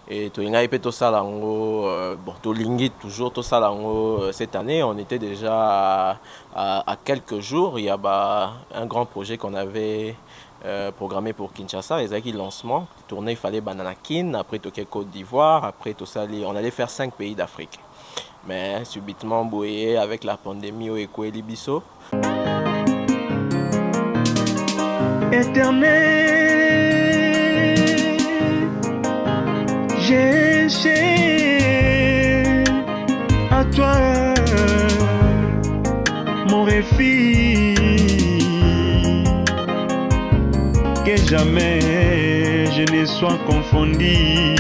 Et Tolinga tout ça là, bon, Tolingi toujours tout ça là, cette année, on était déjà à quelques jours. Il y a un grand projet qu'on avait programmé pour Kinshasa, les acquis lancement. Tourner, il fallait Bananakin, après Toké Côte d'Ivoire, après tout ça, on allait faire 5 pays d'Afrique. Mais subitement, bouillé avec la pandémie au Ekoueli Bisso. Éternel, j'ai cherché à toi, mon refuge, que jamais je ne sois confondu.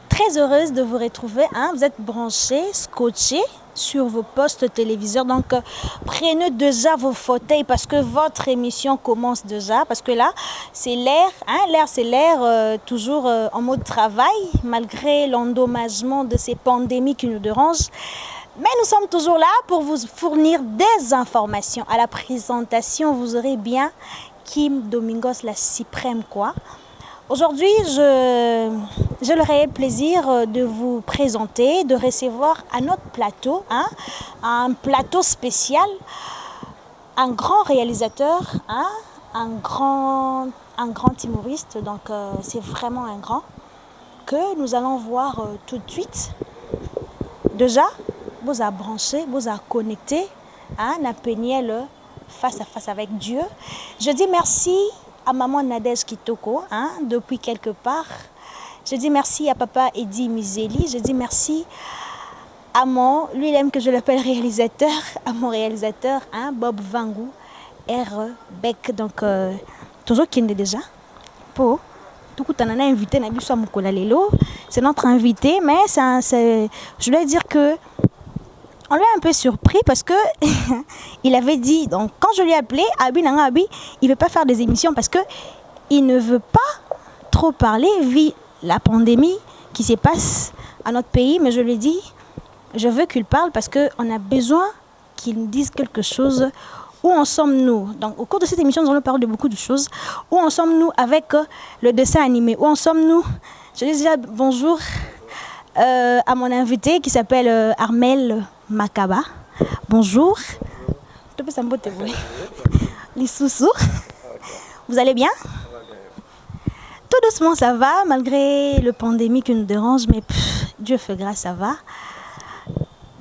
Très heureuse de vous retrouver, hein? Vous êtes branchés, scotchés sur vos postes téléviseurs, donc prenez déjà vos fauteuils parce que votre émission commence déjà, parce que là c'est l'air, hein? L'air c'est l'air toujours en mode travail malgré l'endommagement de ces pandémies qui nous dérangent, mais nous sommes toujours là pour vous fournir des informations. À la présentation vous aurez bien Kim Domingos la suprême quoi. Aujourd'hui, j'ai le réel plaisir de vous présenter, de recevoir à notre plateau, hein, un plateau spécial, un grand réalisateur, hein, un grand humoriste, donc c'est vraiment un grand, que nous allons voir tout de suite. Déjà, vous avez branché, vous avez connecté, hein, na peignel face à face avec Dieu. Je dis merci à maman Nadège Kitoko, hein, depuis quelque part. Je dis merci à papa Eddie Mizeli. Je dis merci à lui il aime que je l'appelle réalisateur, à mon réalisateur, hein, Bob Vangou, R. Beck. Donc, toujours qui est déjà. Pour tout coup, on a invité Nabiso Mukola Lelo. C'est notre invité, mais je dois dire que on l'a un peu surpris parce que il avait dit, donc quand je lui ai appelé, Abi Nanga Abi, il ne veut pas faire des émissions parce qu'il ne veut pas trop parler vu la pandémie qui se passe à notre pays. Mais je lui ai dit, je veux qu'il parle parce qu'on a besoin qu'il nous dise quelque chose. Où en sommes-nous? Donc au cours de cette émission, nous allons parler de beaucoup de choses. Où en sommes-nous avec le dessin animé? Où en sommes-nous? Je dis déjà bonjour à mon invité qui s'appelle Armel Makaba. Bonjour. Les sous-sous. Vous allez bien? Tout doucement, ça va, malgré le pandémie qui nous dérange, mais Dieu fait grâce, ça va.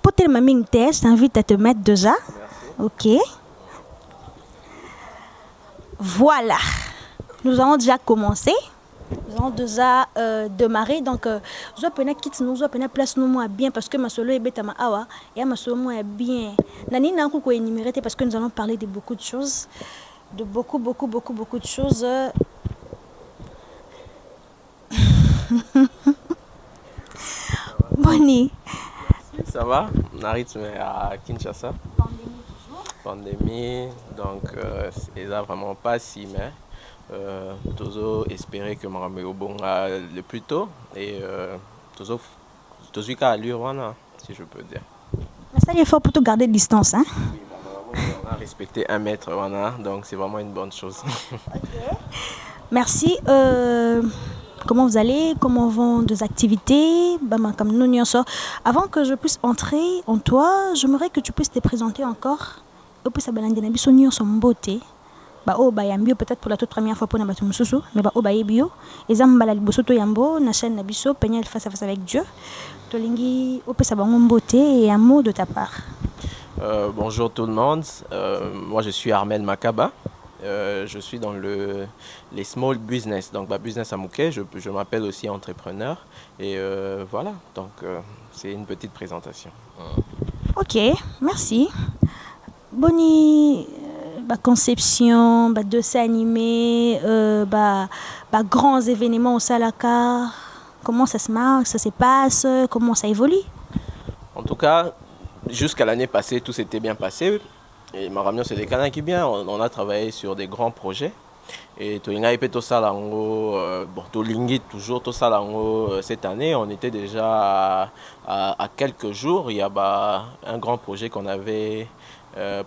Pour tel maming test, je t'invite à te mettre déjà. Ok. Voilà. Nous allons déjà commencer. Nous allons déjà démarrer. Donc, je dois prendre quitte nous, je dois prendre place nous moi bien parce que ma solo est bête ma awa et ma solo moi est bien. Nani n'a pas énuméré parce que nous allons parler de beaucoup de choses, de beaucoup de choses. Bonnie. Ça va? On arrive à Kinshasa. Pandémie, donc c'est vraiment pas si, mais toujours espérer que je au bon le plus tôt et toujours qu'à allure, voilà, si je peux dire. Mais ça, il faut plutôt garder distance, hein? Oui, on a respecté 1 mètre, voilà, donc c'est vraiment une bonne chose. Okay. Merci. Comment vous allez? Comment vont des activités? Avant que je puisse entrer en toi, j'aimerais que tu puisses te présenter encore. Son beauté. Peut-être pour la toute première fois pour Nabatou Moussou, mais bio. Et Zambala Libosoto Yambo, na chaîne Nabiso, Peignel face à face avec Dieu. Tolingi, beauté et un mot de ta part. Bonjour tout le monde, moi je suis Armel Makaba. Je suis dans les small business, donc business à Mouké, je m'appelle aussi entrepreneur et voilà, donc c'est une petite présentation. Ok, merci. Bonnie, conception, dessin animé, grands événements au Salaka, comment ça se marque, ça se passe, comment ça évolue? En tout cas, jusqu'à l'année passée, tout s'était bien passé. Et Maramio, c'est des canaux qui bien. On a travaillé sur des grands projets. Et Tolinga tout ça là, bon, Tolingi toujours tout ça là, cette année, on était déjà à quelques jours. Il y a un grand projet qu'on avait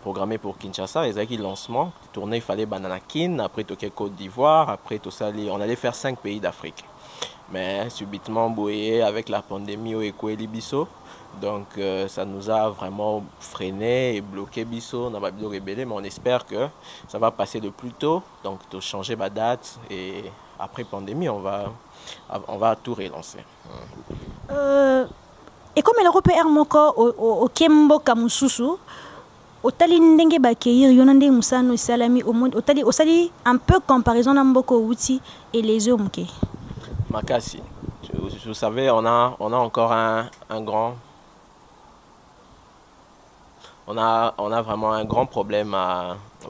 programmé pour Kinshasa. Ils avaient lancement, tourné, il fallait Bananakin, après Tokyo Côte d'Ivoire, après tout ça, on allait faire 5 pays d'Afrique. Mais subitement, Boye, avec la pandémie au Ekoeli Bisso, donc ça nous a vraiment freiné et bloqué Bisso, on a pas rebellé, mais on espère que ça va passer de plus tôt, donc de changer ma date et après pandémie, on va tout relancer. Et comme elle repère moko au Kembo Kamususu, otali ndenge bakeir yonande musano salami au monde otali un peu comparaison n'amboko outi et les hommes qui Makassi, vous savez, on a encore un grand, on a vraiment un grand problème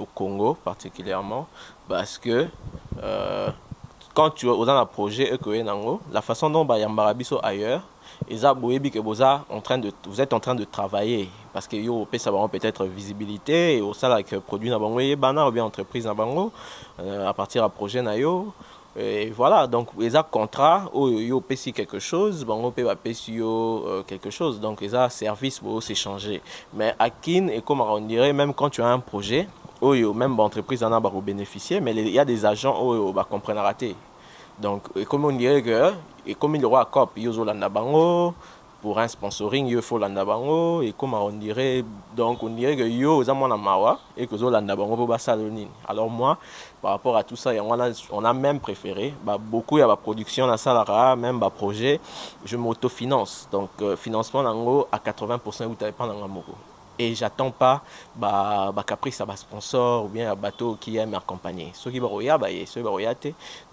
au Congo particulièrement parce que quand tu es dans un projet la façon dont Bayambarabiso ailleurs, vous êtes en train de travailler parce que vous avez peut-être visibilité et au sein de produit ou bien entreprise à partir du projet et voilà, donc les contrats ils payent quelque chose, quelque chose, donc les services pour s'échanger. Mais à Kin et comme on dirait, même quand tu as un projet, même l'entreprise en a bénéficier, mais il y a des agents qui comprennent rater. Donc, comme on dirait que, et comme il y aura un COP, il y a pour un sponsoring, il faut l'andabango, et comme on dirait, donc on dirait que yo aux amants mawa et que zo l'andabango pour Barcelone. Alors moi, par rapport à tout ça, on a même préféré, beaucoup il y a la production dans salara, même le projet, je m'autofinance. Donc financement à 80% où tu pas dans l'amour. Et j'attends pas caprice à sponsor ou bien un bateau qui aime accompagner. Ceux qui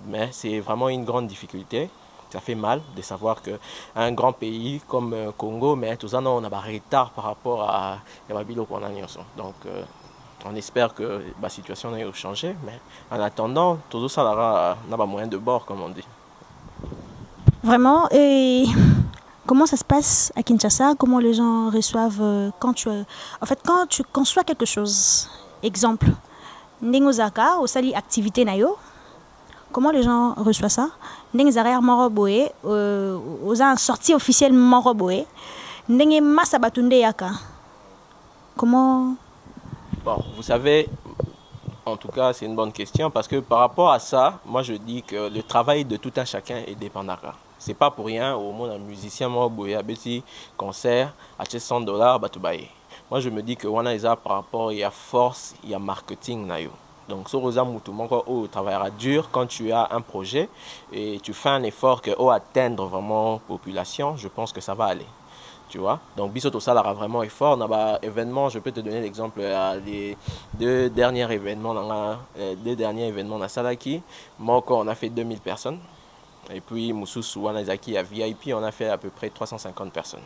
mais c'est vraiment une grande difficulté. Ça fait mal de savoir qu'un grand pays comme Congo, mais tout ça, on a un retard par rapport à la ville qu'on a. Donc, on espère que la situation va changer, mais en attendant, tout ça, on a pas moyen de bord, comme on dit. Vraiment, et comment ça se passe à Kinshasa? Comment les gens reçoivent quand tu conçois quelque chose? Exemple, Ndengozaka, au sali activité nayo. Comment les gens reçoivent ça? Ndenge zarrière moroboé, aux sorties officielles moroboé. Ndenge massa batunde yaka. Comment? Bon, vous savez, en tout cas, c'est une bonne question parce que par rapport à ça, moi je dis que le travail de tout un chacun est dépendant. C'est pas pour rien au monde un musicien moroboé à petit concert à $100 batubaye. Moi je me dis que wana isa par rapport il y a force, il y a marketing nayo. Donc, on travaillera dur quand tu as un projet et tu fais un effort que atteindre vraiment la population, je pense que ça va aller. Tu vois? Donc, Bisoto Salara vraiment effort. On a événement, je peux te donner l'exemple des deux derniers événements dans Salaki. Moko, on a fait 2000 personnes. Et puis, Moussous, Wanazaki à VIP, on a fait à peu près 350 personnes.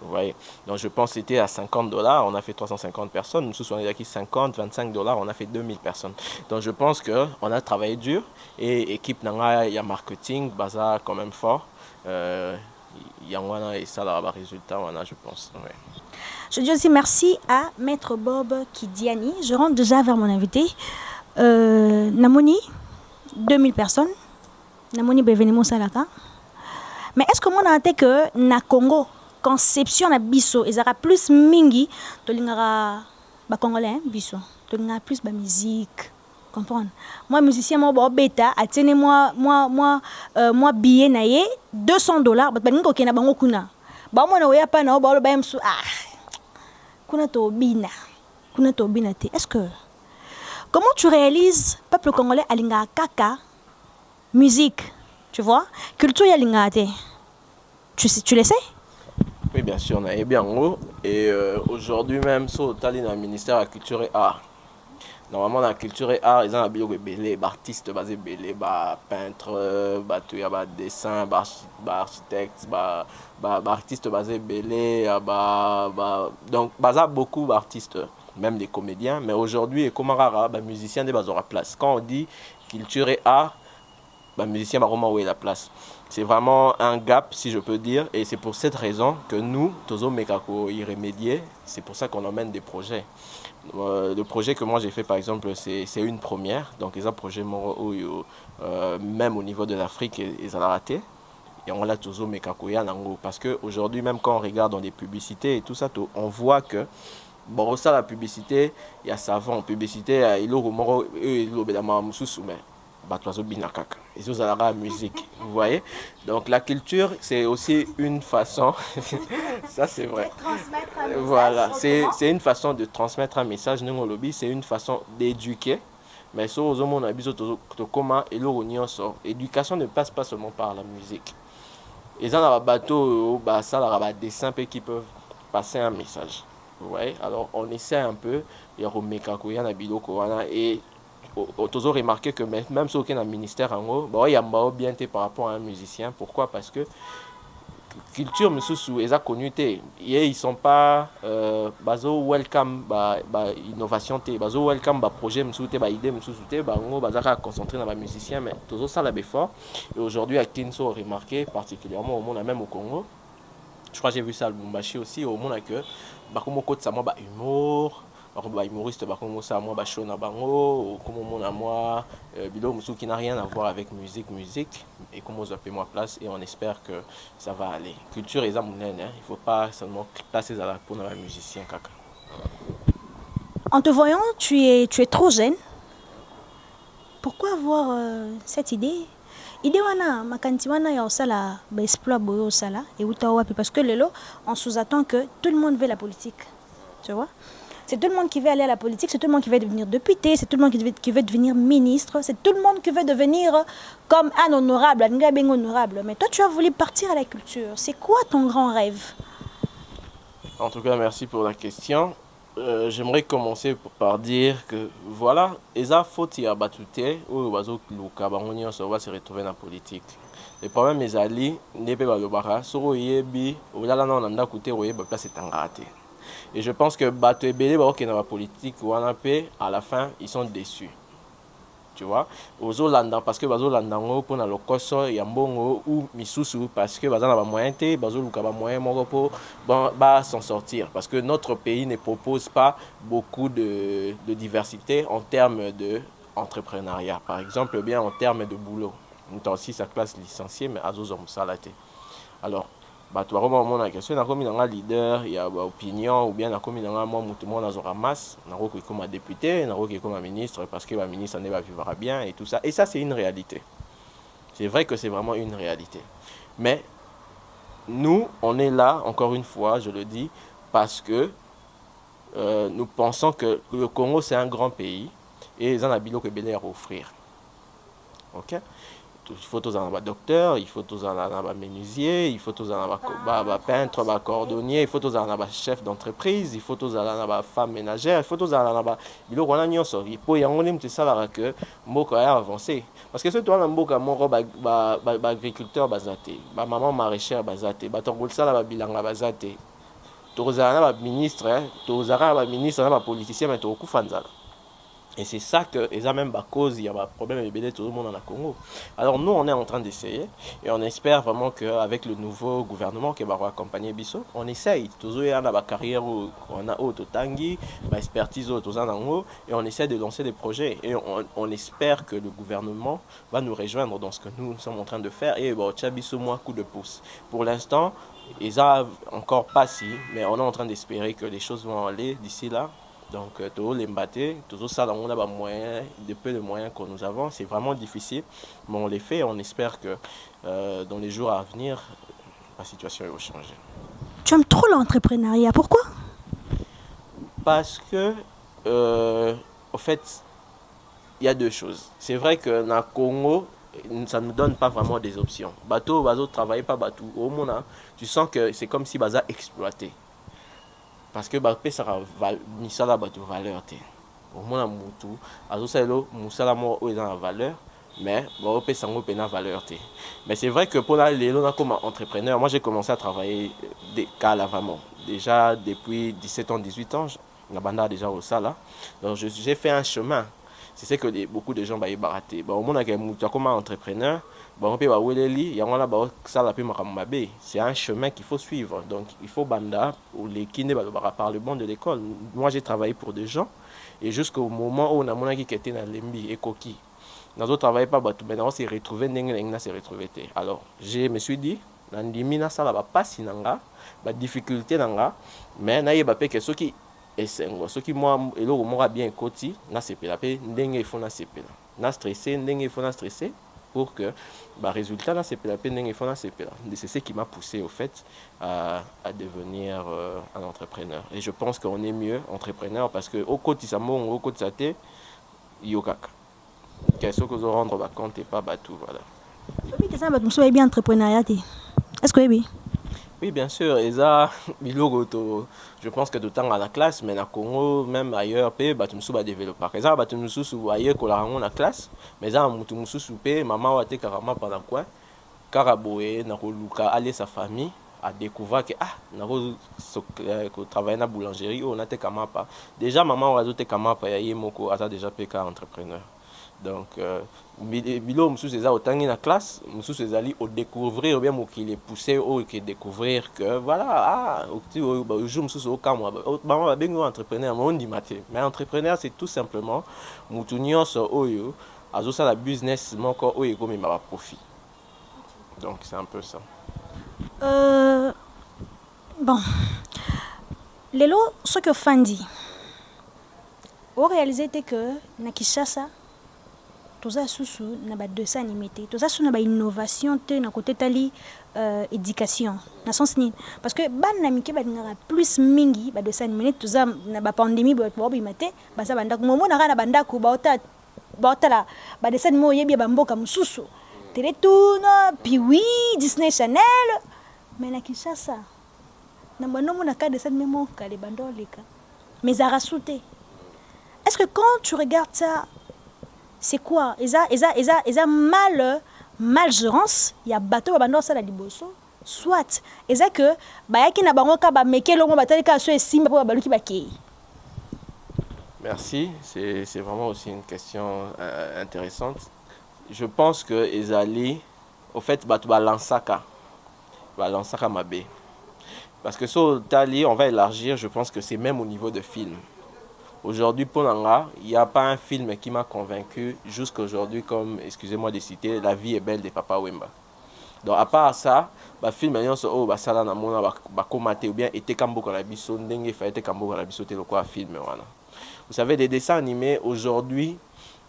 Vous voyez. Donc je pense que c'était à $50, on a fait 350 personnes. Nous sommes acquis 50, $25, on a fait 2000 personnes. Donc je pense qu'on a travaillé dur et équipe il y a marketing, baza quand même fort. Il y a et ça là résultat je pense. Ouais. Je dis aussi merci à Maître Bob Kidiani. Je rentre déjà vers mon invité. Namoni, 2000 personnes. Namoni Bevenimo Salaka. Mais est-ce que moi on a que na Congo conception na biso ezara plus mingi to lingara ba congolais biso to lingara plus ba musique comprendre moi musicien moi ba beta atene moi billet na ye $200 ba ningo kena bango kuna ba mona oya pa na ba ba msu kuna to bina te. Est-ce que comment tu réalises peuple congolais alinga kaka musique, tu vois, culture ya linga te, tu le sais? Oui, bien sûr, on est bien en haut. Et aujourd'hui même, sur le ministère de la Culture et Art. Normalement, dans la culture et art, ils ont des artistes basés, des peintres, des dessins, des architectes, des artistes basés, donc, beaucoup d'artistes, même des comédiens. Mais aujourd'hui, comme les musiciens, ils ont la place. Quand on dit culture et art, les musiciens ont la place. C'est vraiment un gap, si je peux dire, et c'est pour cette raison que nous, Tozo Mekako, y remédier. C'est pour ça qu'on emmène des projets. Le projet que moi j'ai fait, par exemple, c'est une première. Donc, les projets même au niveau de l'Afrique, ils ont raté. Et on l'a Tozo Mekako, parce qu'aujourd'hui, même quand on regarde dans des publicités et tout ça, on voit que bon ça la publicité il y a savant publicité il est moro il est dans mususu mais batwazo binakaka et ça la musique vous voyez donc la culture c'est aussi une façon ça c'est vrai voilà c'est une façon de transmettre un message non lobby c'est une façon d'éduquer mais sur aux hommes on a besoin de comment et l'éducation ne passe pas seulement par la musique et dans la bateau bah ça la dessin qui peuvent passer un message. Ouais, alors on essaie un peu, il y a Romeka Koya Nabilo Kowana et toujours remarqué que même si aucun ministère en haut, bah il y a bien par rapport à un musicien. Pourquoi? Parce que culture mususu eza communauté ils sont pas bazo welcome ba innovation te bazo welcome ba projet mususu te ba idée mususu te ba ngo bazaka concentrer dans ba musicien mais toujours ça la befort et aujourd'hui à Kinso remarqué particulièrement au monde même au Congo. Je crois que j'ai vu ça à Lubumbashi aussi au monde que bakomo kotsa moi ba humour ba humoriste bakomo ça moi ba show na bango comme mon à moi bilo musu qui n'a rien à voir avec musique et comme on appelle moi place et on espère que ça va aller culture et amunene il faut pas seulement passer à la pour un musicien kaka. En te voyant tu es trop jeune. Pourquoi avoir cette idée wana makanti wana ya osala ba exploit boyo osala et uta wapi parce que lelo on sous-attend que tout le monde veut la politique. Tu vois? C'est tout le monde qui veut aller à la politique, c'est tout le monde qui veut devenir député, c'est tout le monde qui veut devenir ministre, c'est tout le monde qui veut devenir comme un honorable, un gars bien honorable. Mais toi tu as voulu partir à la culture. C'est quoi ton grand rêve? En tout cas, merci pour la question. J'aimerais commencer par dire que voilà, eza faute ya batute ou bazo luka bangonyo so va se retrouver dans la politique. Le problème est ali nebe balobara soro yebi olala na nda côté roye ba place etangate. Et je pense que bato ebele ba ok na la politique wana pe à la fin ils sont déçus. Tu vois, ozo landa parce que bazo landango pour na lokoso ya mbongo ou misusu parce que bazana ba moyen te bazo luka ba moyen moko pour ba s'en sortir parce que notre pays ne propose pas beaucoup de diversité en termes de entrepreneuriat par exemple bien en termes de boulot. Nous aussi sa classe licenciée mais azo salate. Alors bato vraiment mon question na komi na leader ya ba opinion ou bien na komi na moi mutu mo na zoramas na ko comme député na ko comme ministre parce que ba ministre ne va vivre bien et tout ça et ça c'est une réalité. C'est vrai que c'est vraiment une réalité. Mais nous on est là encore une fois, je le dis parce que nous pensons que le Congo c'est un grand pays et ils en a biloko belé à offrir. OK? Il faut tous en avoir docteur, il faut tous en avoir menuisier, il faut tous en avoir peintre, cordonnier, il faut tous en avoir chef d'entreprise, il faut tous en avoir femme ménagère, il faut tous en avoir bilo qu'on a nyonso. Il faut y en avoir ça là que mboka a avancé. Parce que ce toi mboka moro agriculteur bazate, ba maman maraîchère bazate, ba tongol ça là bilanga bazate. Tozana ba ministre, tozara ba ministre, ba politicien mais to kufanzala. Et c'est ça que, et ça même à cause, il y a un problème avec tout le monde dans le Congo. Alors nous, on est en train d'essayer et on espère vraiment qu'avec le nouveau gouvernement qui va accompagner Bisso, on essaye. Toujours il y a une carrière où on a autre tangi, expertise autre et on essaie de lancer des projets. Et on espère que le gouvernement va nous rejoindre dans ce que nous sommes en train de faire. Et bon, Bisso, moi, coup de pouce. Pour l'instant, ils n'ont encore pas si, mais on est en train d'espérer que les choses vont aller d'ici là. Donc, toujours les mbattés, toujours ça, on a de peu de moyens que nous avons. C'est vraiment difficile, mais on les fait et on espère que dans les jours à venir, la situation va changer. Tu aimes trop l'entrepreneuriat, pourquoi? Parce que, au fait, il y a deux choses. C'est vrai que dans le Congo, ça ne nous donne pas vraiment des options. Bateau, travailler pas bateau. Au moins, tu sens que c'est comme si Baza exploité. Parce que bah ça misala bato valeur te au moins mutu azo selo musala mo o dans la valeur mais bah pe sango pe na valeur te mais c'est vrai que pour la lelo comme entrepreneur moi j'ai commencé à travailler des cas vraiment déjà depuis 17 ans 18 ans la banda déjà au sala donc j'ai fait un chemin c'est ce que beaucoup de gens ba baraté bah au moins que mutu comme entrepreneur bon pe ba weleli yango la ba sala pe makambabe c'est un chemin qu'il faut suivre donc il faut banda ou les kiné ba parlement de l'école moi j'ai travaillé pour des gens et jusqu'au moment où on a mon qui était dans lembi et coquille dans autres travail pas ba tout maintenant c'est retrouvé n'engna c'est retrouvé té alors je me suis dit nandimi na sala ba passe nanga ba difficulté nanga mais na yeba pe que ceux qui esengo soki moi eloko moko bien ekoti nasepela mpe ndenge ifo nasepela na stressé ndenge ifo na stressé pour que résultat nasepela mpe ndenge ifo nasepela. C'est ce qui m'a poussé au fait à devenir un entrepreneur, et je pense qu'on est mieux entrepreneur parce que okotisa mbongo okotisa te yo kaka qu'est-ce que vous rendre compte et pas tout voilà. Oui, que ça va nous bien entrepreneuriat. Est-ce que oui? Oui, bien sûr, et ça, je pense que de temps à la classe, mais à Congo, même ailleurs, tu me développer. Et ça, tu me voyez que la classe, mais ça, tu me souper, maman a été carrément pendant quoi? Caraboé, n'a pas aller sa famille, à découvrir que, n'a pas travailler dans la boulangerie, on a été comme pas. Déjà, maman a été comme pas, il y a déjà PK entrepreneur. Donc, bilo musu c'est ça autant dans la classe, musu c'est ali au découvrir bien mo qui les pousser au qui découvrir que voilà au jour musu au cas moi maman ben entrepreneur on dit maté mais entrepreneur c'est tout simplement mutu nyonso oyo azo ça la business moko oyo comme ma profit. Donc c'est un peu ça. Bon. Lelo ce que Fandi au réalisé que na Kinshasa toza susu na ba dessin animé toza susu na ba innovation te na côté tali éducation na sens ni parce que ban na mike ba ngara plus mingi ba dessin animé toza na ba pandémie ba bo bimate ba sa banda momo na kana banda ku ba otala ba dessin animé yebi ba mboka mususu Télétoon puis oui Disney Channel mais na Kinshasa na banomo na ka dessin animé mo ka le bandoleka mais ça rasouté. Est-ce que quand tu regardes ça c'est quoi? Eza malgérance, il y a bateau babando ça la liboso. Soit, eza que bayaki na bango ka ba mekelongo batali ka so esimba po baluki bakei. Merci, c'est vraiment aussi une question intéressante. Je pense que ezali au fait batu balansaka mabe. Parce que sur Tali, on va élargir, je pense que c'est même au niveau de film. Aujourd'hui, pour Nanga, il n'y a pas un film qui m'a convaincu jusqu'aujourd'hui, comme, excusez-moi de citer, La vie est belle de Papa Wemba. Donc, à part ça, le film, ou bien été Kambo Kanabiso, Ndenge Faete Kambo Kanabiso, c'est le film. Vous savez, des dessins animés, aujourd'hui,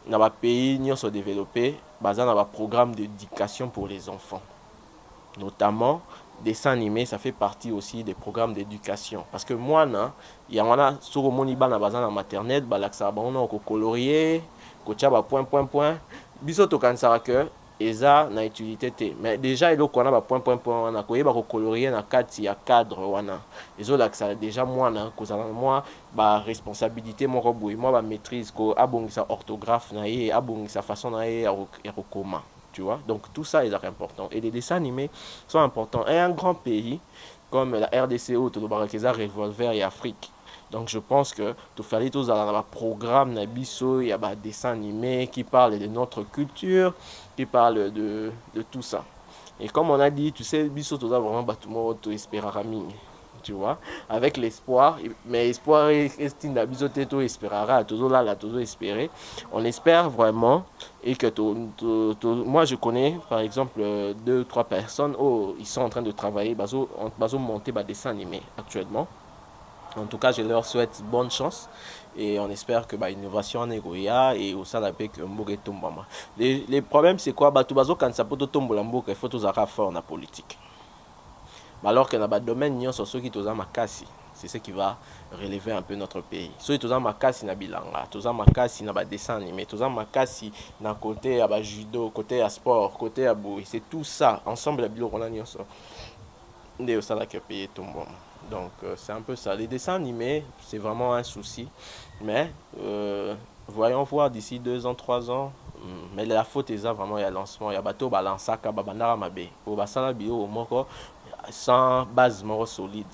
dans les pays qui sont développés, basés dans un programme d'éducation pour les enfants. Notamment, dessins animés, ça fait partie aussi des programmes d'éducation. Parce que moi, il y a sur le monde dans la maternelle, on a colorier, point. Biso to kansara que eza na utilité. Mais déjà il y a point on a colorier na kati ya cadre wana. Ezo là ça déjà moi moi ba responsabilité mon robot moi ba maîtrise ko abongisa orthographe na ye abongisa façon na ye ya rekoma. Tu vois, donc tout ça est important. Et les dessins animés sont importants. Et un grand pays comme la RDC, Todobarakeza, Revolver et Afrique. Donc je pense que tout fallait tous dans un programme Nabiso, il y a des dessins animés qui parlent de notre culture, qui parlent de tout ça. Et comme on a dit, tu sais, Biso, tu as vraiment battu tout espérer tu vois, avec l'espoir, mais espoir estime d'habitude tout espérera, toujours là, toujours espérer. On espère vraiment et que moi je connais par exemple 2-3 personnes ils sont en train de travailler, baso monter des dessins animés actuellement. En tout cas, je leur souhaite bonne chance et on espère que l'innovation en Egoya et au sein de la paix que Mboge tombama. Les problèmes c'est quoi? Tout baso quand ça peut tomber l'amboka, il faut tous avoir fort en politique. Alors que dans le domaine, il y a ceux qui sont makasi. C'est ce qui va relever un peu notre pays. Ceux qui sont makasi na bilanga, tous makasi na dessin animé, tous makasi na côté à judo, côté à sport, côté à boui. C'est tout ça ensemble la bilo on a nyonso. Ndé ça là que pays tombe. Donc c'est un peu ça. Les dessins animés, c'est vraiment un souci. Mais voyons voir d'ici 2 ans, 3 ans. Mais la faute est vraiment il y a lancement, il y a bateau balansaka babandara mabe. Au basala bio au moko sans base solide.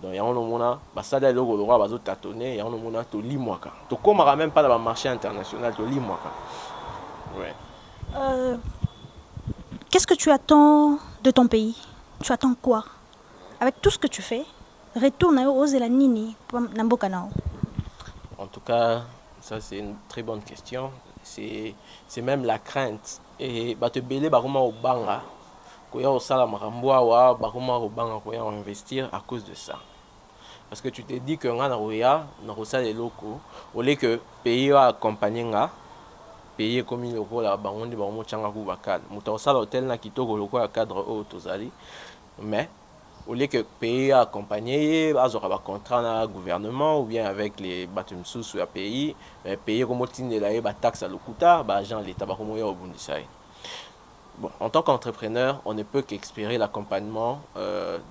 Donc il y a un moment ça là le roi bazo tâtonner, il y a un moment to limwaka. To komara même pas dans le marché international to limwaka. Ouais. Qu'est-ce que tu attends de ton pays? Tu attends quoi? Avec tout ce que tu fais, retourne aux Elanini Namboka nao. En tout cas, ça c'est une très bonne question. C'est même la crainte et te belé baruma au banga. Koya osala makambo awa bakoma kobanga koya investir à cause de ça. Parce que tu te dis que nga na roya na rosa les locaux au lieu que pays a accompagner nga pays comme il locaux la bango ndi bango changa ku bakal muta osala hôtel na kitoko loko ya cadre o tozali mais au lieu que pays a accompagner azora ba contrat na gouvernement ou bien avec les batum sous ya pays pays comme tindela ba taxe à lokuta ba agent l'état ba comme ya obundisa. Bon, en tant qu'entrepreneur, on ne peut qu'expérer l'accompagnement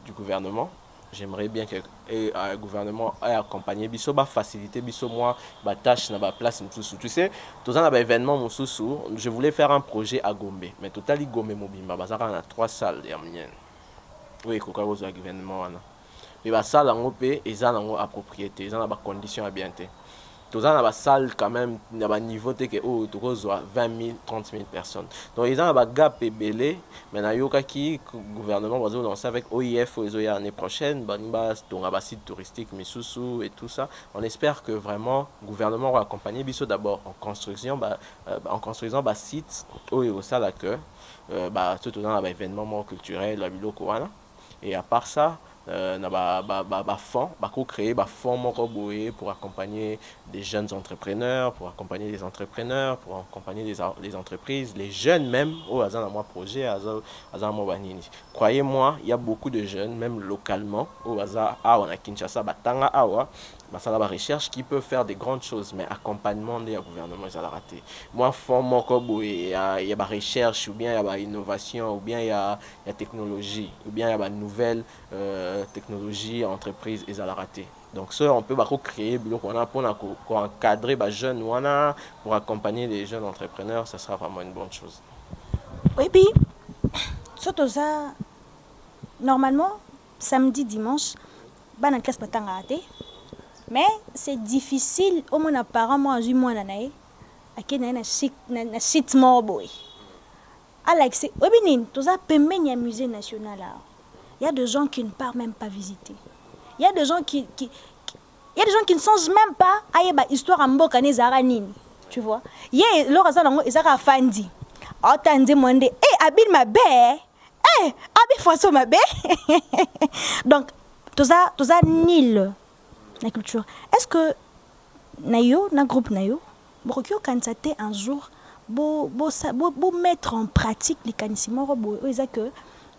du gouvernement. J'aimerais bien que le gouvernement ait accompagné biso ba faciliter biso moi ba tâche na ba place msusu. Tu sais, tous un événement msusu, je voulais faire un projet à Gombe, mais total Gombe mobimba bazaka na 3 salles ya mien. Oui, koka rozo ya gouvernement wana. Mais ba salle en opé eza nango à propriété, eza na ba conditions à bien té. Tous un ba salle quand même na ba niveau té que oh to rozo 20 000 30 000 personnes. Donc ils ont ba gap belé, mais na yoka ki gouvernement va lancer avec OIF l'année prochaine, banimba donc ba site touristique misusu et tout ça. On espère que vraiment le gouvernement va accompagner biso d'abord en construction en construisant ba site au ça là que ba tout dans ba événement culturel la biloko wana. Et à part ça na ba fonds ba co-créer ba fonds moko boye pour accompagner des jeunes entrepreneurs, pour accompagner les entrepreneurs, pour accompagner les entreprises, les jeunes même au hasard moi projet hasard moi banini. Croyez-moi, il y a beaucoup de jeunes même localement au hasard on a Kinshasa batanga awa basala ba recherche qui peut faire des grandes choses mais accompagnement des gouvernements ils ont raté. Moi fonds moko boye il y a ba recherche ou bien il y a ba innovation ou bien il y a technologie ou bien il y a ba nouvelle technologie entreprise ils ont raté. Donc ça on peut créer pour encadrer les jeunes pour accompagner les jeunes entrepreneurs, ça sera vraiment une bonne chose. Oui, puis surtout ça normalement samedi dimanche bana classe patanga raté. Mais c'est difficile au moins apparemment à moi nanae akena na site morboy. Alex, obinin, tout ça pemenya musée national là. Il y a des gens qui ne partent même pas visiter. Il y a des gens qui ne songent même pas à y avoir histoire en mboka ne zara nini. Tu vois? Il y a le raza nango ezaka fandi. Otande monde, abil mabe. Abi François mabe. Donc tout ça nil la culture. Est-ce que nayo na groupe nayo bokyo kantate un jour bo mettre en pratique les canissements robo que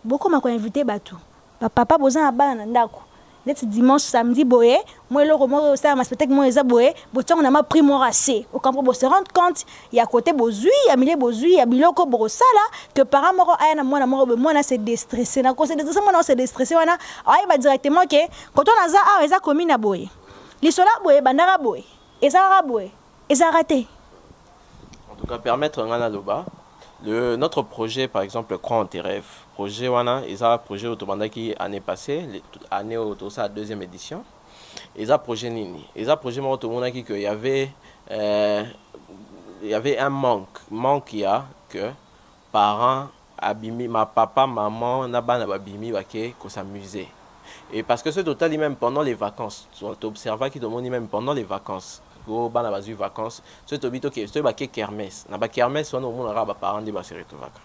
beaucoup m'a invité batu papa bozan bana ndako net dimanche samedi boye moi le romo ça ma spectacle moi eza boye botango na ma prix assez au camp pour se rendre compte il y a côté bozui il y a milieu bozui il y a biloko borosala que par moro aya na moi na c'est déstressé na cause de ça moi c'est déstressé wana ay ba directement que quand on a ça eza commune na boye lisola boye bandara boye eza boye eza raté. En tout cas permettre ngana loba notre projet par exemple Crois en tes rêves projet wana eza projet automandaki année passée année autour ça deuxième édition eza projet nini eza projet mo automandaki que il y avait un manque il y a que parents abimi ma papa maman na bana babimi bake ko s'amuser et parce que ce total même pendant les vacances tu observes qui demande même pendant les vacances go bana bazu vacances ce tobito que ce baké kermesse na ba kermesse on mona ba parents de ba se retovaka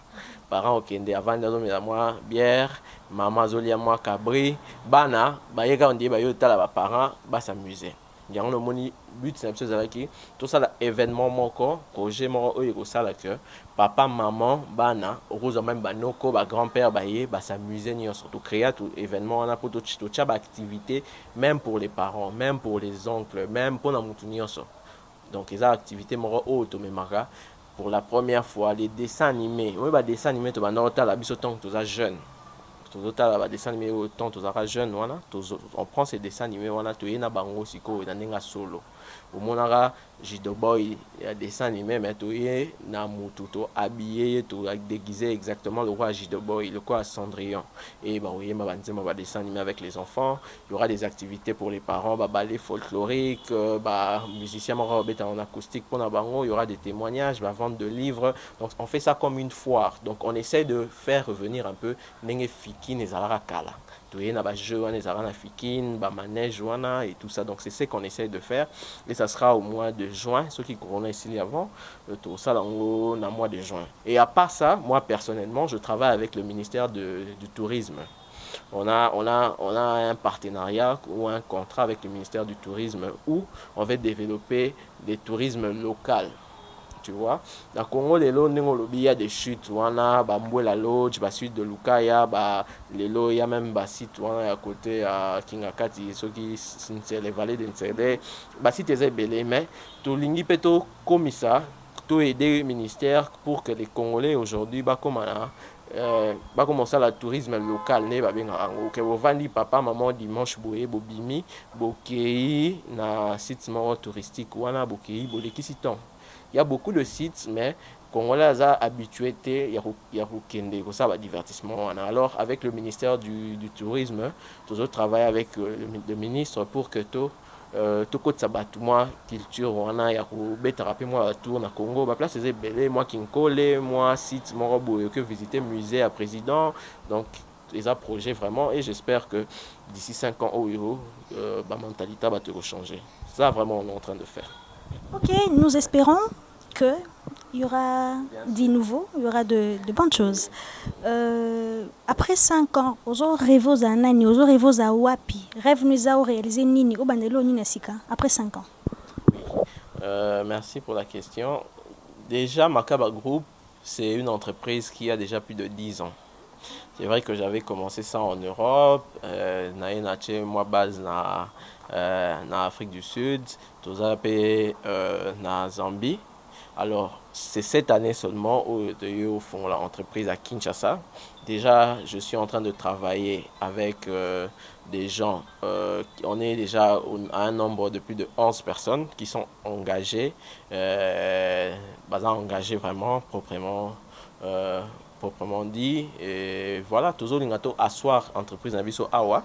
parents okende avant de la moi bière maman zolia moi cabri bana ba yeka on dit ba yo tala ba parents ba s'amuser yango no moni but c'est chose avec tout ça événement moko projet moko oyo ko sala que papa maman bana rose même banoko ba grand-père ba yé ba s'amuser ni surtout créer tout événement on a pour tout ba activité même pour les parents même pour les oncles même pour na mutu nyonso donc les activités moko auto memara pour la première fois les dessins animés oui ba dessins animés to ba nota la biso tant que tous jeunes total ba dessin animé autant tous ara jeunes voilà on prend ces dessins animés voilà to yena bango siko na nenga solo au monara Jido Boy ya dessin animé mais to ye na mutu to habillé to déguisé exactement le roi Jido Boy le roi Cendrillon et bah oui ma banzema ba dessin animé avec les enfants il y aura des activités pour les parents ba ballet folklorique ba musicien moro beta en acoustique pour na bango il y aura des témoignages ba vente de livres donc on fait ça comme une foire donc on essaie de faire revenir un peu nenge fiki nezala kala to ye na ba jeux wana ezala na fikine ba manège wana et tout ça donc c'est ce qu'on essaie de faire et ça sera au mois de juin ceux qui corona ici avant tout ça dans le mois de juin et à part ça moi personnellement je travaille avec le ministère du tourisme On a un partenariat ou un contrat avec le ministère du Tourisme où on va développer des tourismes locaux. Tu vois, dans le Congo, il y a des chutes, il y a la Lodge, la suite de Lukaya, il y a même des sites à côté à Kingakati, ceux qui sont les vallées d'Intserde, des sites très belés, mais tout le monde peut comme ça, tout aider le ministère pour que les Congolais aujourd'hui, commencer le tourisme local, que vous vendez papa, maman, dimanche, boye, bobimi, bokei, na site touristique, ou na bokei, bolekisiton. Il y a beaucoup de sites, mais Congolais sont habitués à ça, divertissement. Alors, avec le ministère du Tourisme, nous travaillons avec le ministre pour que tout ça moi culture wana ya ko betarape moi la tour na Congo ba place c'est belé moi kinkole moi site moi que visiter musée à président donc les a projets vraiment et j'espère que d'ici 5 ans au euro ba mentalité va te changer. Ça vraiment on est en train de faire. Ok, nous espérons qu'il y aura du nouveau, il y aura de bonnes choses. Après 5 ans, vous rêvez à Nani, vous rêvez à Wapi, rêve nous a réalisé Nini, au Bandelo Nina Sika, après 5 ans. Merci pour la question. Déjà, Makaba Group, c'est une entreprise qui a déjà plus de 10 ans. C'est vrai que j'avais commencé ça en Europe, moi base na Afrique du Sud, tout ça na Zambie. Alors, c'est cette année seulement où au fond l'entreprise à Kinshasa. Déjà, je suis en train de travailler avec des gens. On est déjà à un nombre de plus de 11 personnes qui sont engagées, engagées vraiment proprement dit. Et voilà, toujours l'ingato asseoir entreprise Nabiso Awa.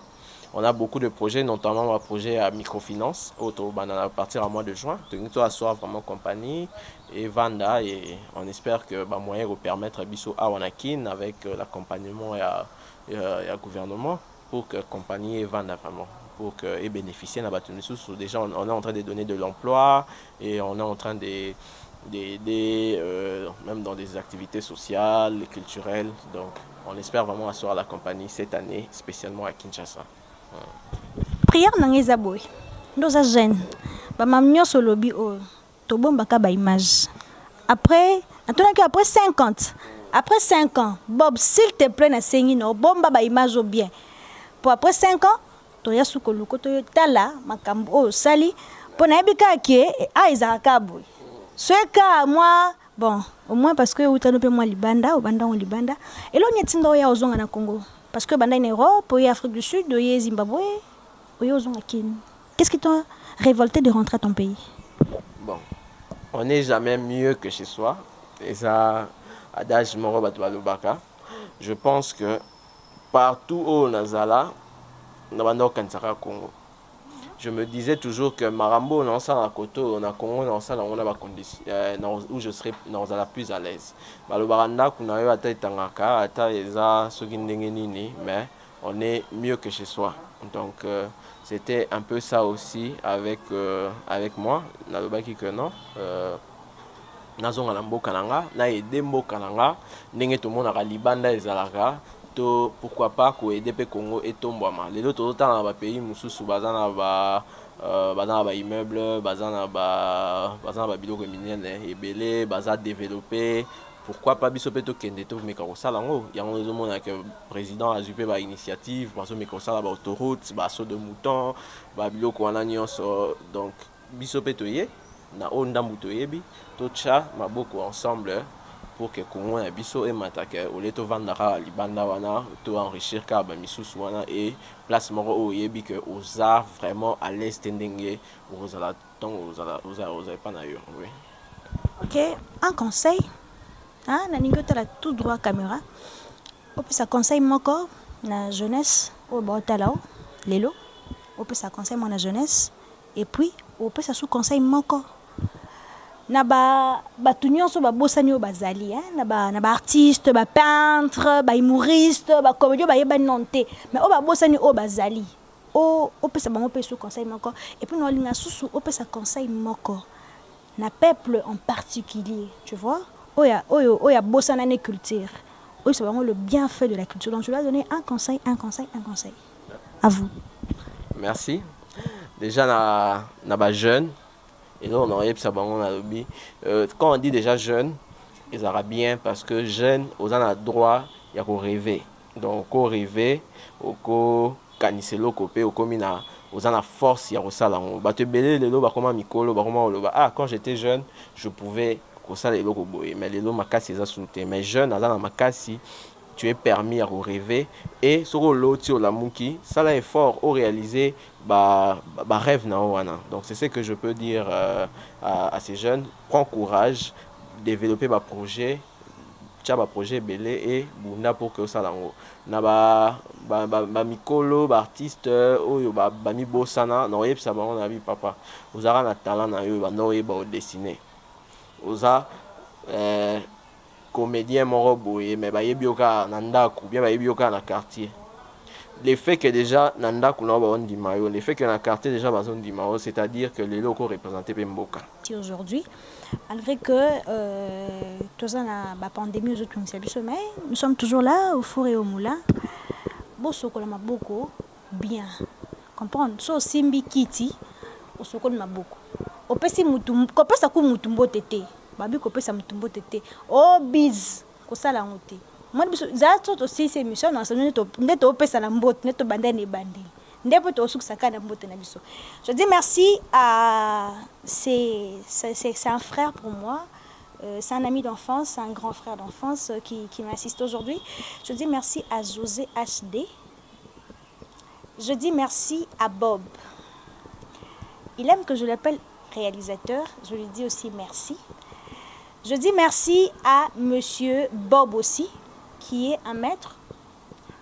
On a beaucoup de projets, notamment un projet à microfinance, à partir du mois de juin. Nous asseoir vraiment compagnie et Vanda et on espère que moyen de permettre à Bisso Awanakin avec l'accompagnement et le gouvernement pour que la compagnie Vanda vraiment pour que bénéficier de déjà on est en train de donner de l'emploi et on est en train d'aider même dans des activités sociales et culturelles. Donc on espère vraiment asseoir la compagnie cette année, spécialement à Kinshasa. Prière nangeza boy. Ndoza jeune. Ba mamnyo solobi o. To bomba ka ba image. Après, après 50. Après 5 ans, Bob, s'il te plaît na sengi no bomba ba image au bien. Pour après 5 ans, to ya suko luko to tala makambo o sali pona ebika ke a izaka boy. Ce cas moi, bon, au moins parce que utano pe moi libanda, au banda on libanda. Et là on yetindo ya ozonga na Congo. Parce que en Europe, en Afrique du Sud, en Zimbabwe, en Kenya. Qu'est-ce qui t'a révolté de rentrer à ton pays? Bon, on n'est jamais mieux que chez soi. Et ça, adage moro batoualobaka. Je pense que partout où on a là, on a Kansara Congo. Je me disais toujours que Marambo, on a ça à côté, on a Congo, on a ça on a condition où je serais dans la plus à l'aise. Balobaranda, qu'on a eu à Tangaka, à Taïza, Sogindengeni, mais on est mieux que chez soi. Donc c'était un peu ça aussi avec moi. Nalobaki que non. Nazonga na mboka nanga, na aidé mboka nanga, ndenge tout le monde a libanda ezalaka. Pourquoi pas aider le Congo et Tombouama. Les autres dans les pays mususu bazana ba immeuble, bazana ba biloko minene ebele, bazana développer. Pourquoi pas biso peto kende to meka kosala ngo. Yango ezomona que président a jupé ba initiative, baso meka kosala ba autoroute, ba saut de mouton, ba biloko wana nyonso. Donc biso peto ye na onda muto yebi, to cha maboko ensemble. Pour que Congo et biso et matake au leto vandara libanda wana to enrichir ka ba misusu wana et place moro o yebi que oza vraiment à l'aise tendenge ozala ton oza pas na yo. Oui. OK, un conseil na ningoto la tout droit caméra. On peut ça conseil moko na jeunesse au botalao lelo. On peut ça conseil mon na jeunesse et puis on peut ça sous conseil moko na batu nyonso babosani oyo bazali na ba artiste ba peintre ba humoriste ba comédien ba yeba nonte mais oyo babosani oyo bazali o pesa bango pe sous conseil moko et puis no linga susu o pesa conseil moko na peuple en particulier tu vois oya bosana ne culture c'est vraiment le bienfait de la culture. Donc je vais donner un conseil. À vous. Merci. Déjà, na ba jeune, et là on aurait pu savoir quand on dit déjà jeune, ils aura bien parce que jeune, aux a droit, il y a qu'au rêver. Donc au rêver, au caniselo copé, au comina, aux a force, il y a au salon. Bah te belé les lots, comment mikolo, comment loba. Ah, quand j'étais jeune, je pouvais au salon les lots boy, mais les lots makasi ils a sauté. Mais jeune, à la makasi, tu es permis à rêver et sur l'autre la mouki ça là est fort au réaliser rêve na wana. Donc c'est ce que je peux dire à ces jeunes, prends courage, développer ma projet belé et bunda pour que ça là na ba mikolo ba artiste oyo ba mi bosana no yeb ça ba on a vu papa ozara na talent na yo ba no yeba au dessiner oza comédien moro boye mais bayebi oka na ndako bien bayebi oka na quartier. Le fait que déjà na ndako na ba on mayo, le fait que na quartier déjà ba on mayo, c'est-à-dire que les locaux représentés Mboka. Aujourd'hui, malgré que tous la pandémie aux autres mais nous sommes toujours là au four et au moulin. Bosoko la maboko bien. Comprendre? So simbi kiti osoko la maboko. Opesi mutumbo, kopesa ku mutumbo tete. Babi kopesa mutumbo tete. Oh biz kosala ngote. Moi za toto aussi ces missions dans neto opesa la mbote neto bandane bandi. Ndepo to sukaka na mbote na biso. Je dis merci à c'est un frère pour moi. C'est un ami d'enfance, c'est un grand frère d'enfance qui m'assiste aujourd'hui. Je dis merci à José HD. Je dis merci à Bob. Il aime que je l'appelle réalisateur. Je lui dis aussi merci. Je dis merci à monsieur Bob aussi, qui est un maître.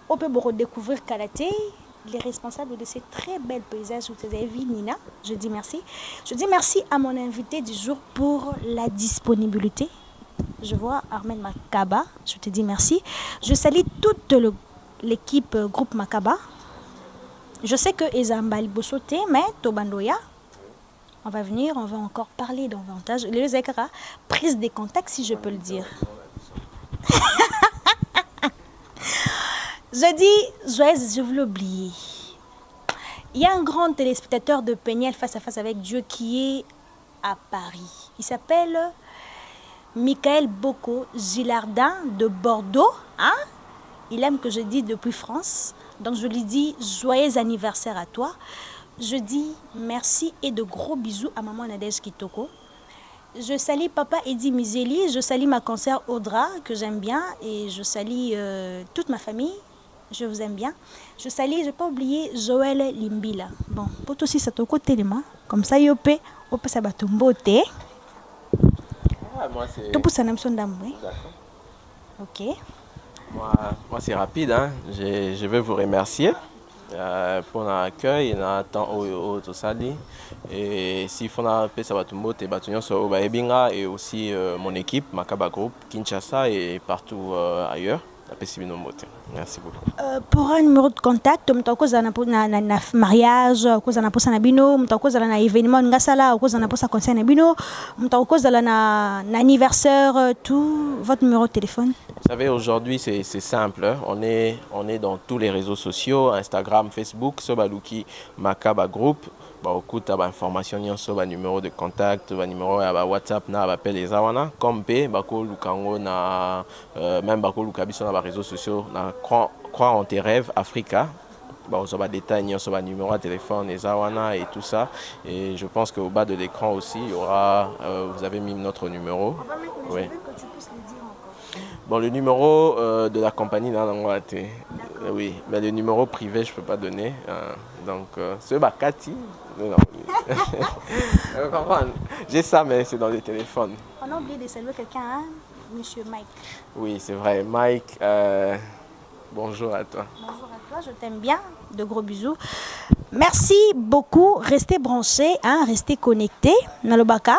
On peut redécouvrir Kalaté. Il est responsable de ces très belles paysages où vous avez vu Nina. Je dis merci. Je dis merci à mon invité du jour pour la disponibilité. Je vois Armel Makaba. Je te dis merci. Je salue toute l'équipe groupe Makaba. Je sais que Ezambali Bosote, mais Tobandoya, on va venir, on va encore parler davantage. Les écarts, prise des contacts, si je peux le dire. Je dis, je voulais oublier. Il y a un grand téléspectateur de Peignel face à face avec Dieu qui est à Paris. Il s'appelle Michael Boko Gilardin de Bordeaux. Hein? Il aime que je dise depuis France. Donc je lui dis joyeux anniversaire à toi. Je dis merci et de gros bisous à maman Nadège Kitoko. Je salue papa Eddie Mizeli. Je salue ma consoeur Audra que j'aime bien. Et je salue toute ma famille. Je vous aime bien. Je salue, je n'ai pas oublié Joël Limbila. Bon, pour tout aussi, ça te côté de moi. Comme ça, il peut ça va tomber. Moi, c'est... Tout pour ça, nous sommes d'amour. Ok. Moi, c'est rapide. Hein. Je veux vous remercier pour l'accueil et tout ça. Et si vous avez ça va tomber, et aussi mon équipe, Makaba Group, Kinshasa et partout ailleurs. Merci beaucoup. Pour un numéro de contact, na mariage, na événement ngasala, na concert na anniversaire, tout votre numéro de téléphone. Vous savez, aujourd'hui c'est simple. On est dans tous les réseaux sociaux, Instagram, Facebook, Sobaluki Makaba Group. Écoute, information sur le numéro de contact, le numéro de WhatsApp, na appel les awana, comme P, bako lukango na même bako lukabiso na réseaux sociaux, na croire en tes rêves Africa. On va détailler sur le numéro de téléphone, les awana et tout ça. Et je pense qu'au bas de l'écran aussi, il y aura, vous avez mis notre numéro. Oui. Que tu puisses le dire encore. Bon, le numéro de la compagnie, oui, mais le numéro privé, je ne peux pas donner. Donc, c'est Bakati. Non. J'ai ça, mais c'est dans le téléphone. On a oublié de saluer quelqu'un, hein? Monsieur Mike. Oui, c'est vrai. Mike, bonjour à toi. Bonjour à toi, je t'aime bien. De gros bisous. Merci beaucoup. Restez branchés, hein? Restez connectés. Nalobaka.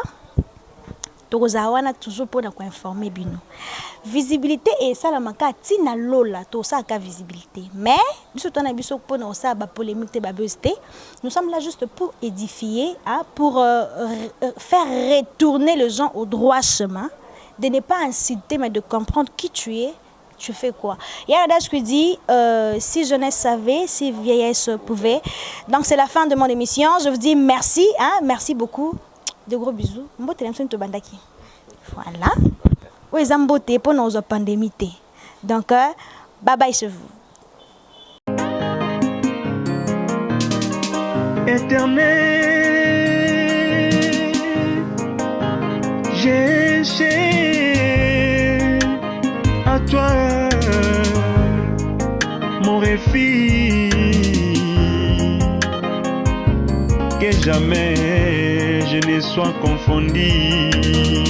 Togozawana toujours pour nous informer bino. Visibilité et ça la manka tina lola to ça ka visibilité. Mais nous on a biso pour nous ça ba polémique te ba buzzté. Nous sommes là juste pour édifier, hein, pour faire retourner les gens au droit chemin, de ne pas inciter mais de comprendre qui tu es, tu fais quoi? Il y a un adage qui dit si jeunesse savait, si vieillesse pouvait. Donc c'est la fin de mon émission. Je vous dis merci, hein, merci beaucoup. De gros bisous. Voilà. Oui, Zamboté pour nos pandémies. Donc, bye bye chez vous. Éternel, j'ai cherché à toi, mon refuge, que jamais je ne sois confondu.